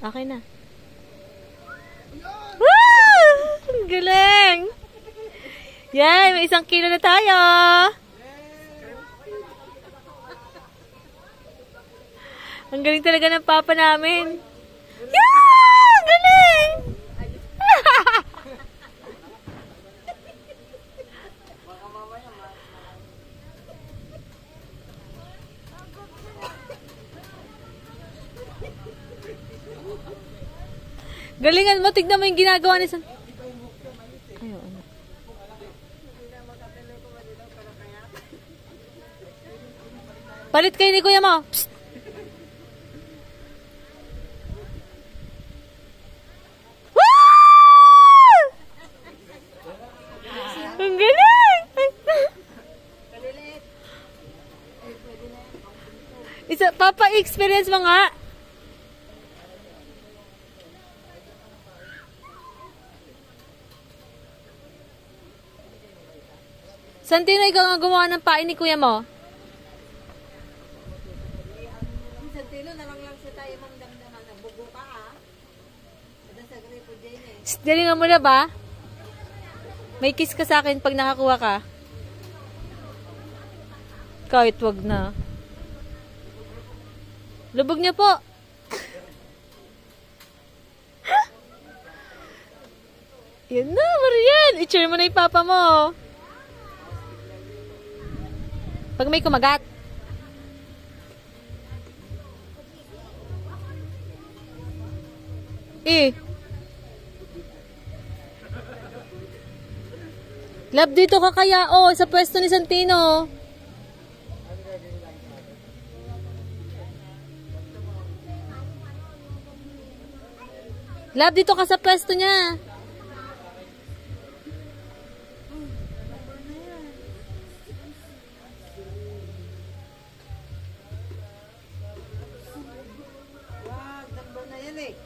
Okay na. Woo! Ang galing! Yan, may 1 kilo na tayo. Ang galing talaga ng papa namin. Yeah! Ang galing! Galingan mo, tignan mo yung ginagawa ni San. Ayaw, ano. Palit kayo ni kuya mo. Psst. Woo! Ang galing! Papa, experience mo nga. Santino, ikaw ang gumawa ng pain ni kuya mo? Santino, nalang siya tayo mang damdaman. Nagbugo ka ha. Ada sa gripo dyan eh. Dalingan mo na ba? May kiss ka sa akin pag nakakuha ka. Kahit wag na. Lubog niya po. Yan na, Marian. I-cheer mo na yung papa mo. Pag may kumagat. Love, dito ka kaya, sa pwesto ni Santino. Love, dito ka sa pwesto niya. Wag, number na yan eh.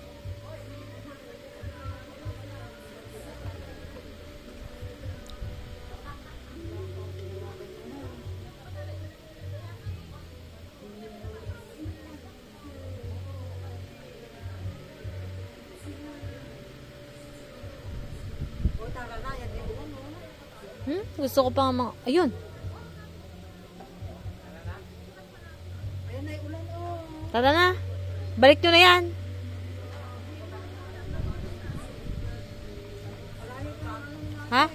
O, tara na, yan yung ulan mo. Gusto ko pa mga... Ayun. Ayan na yung ulan oh. Tara na. Balik nyo na yan. Ha?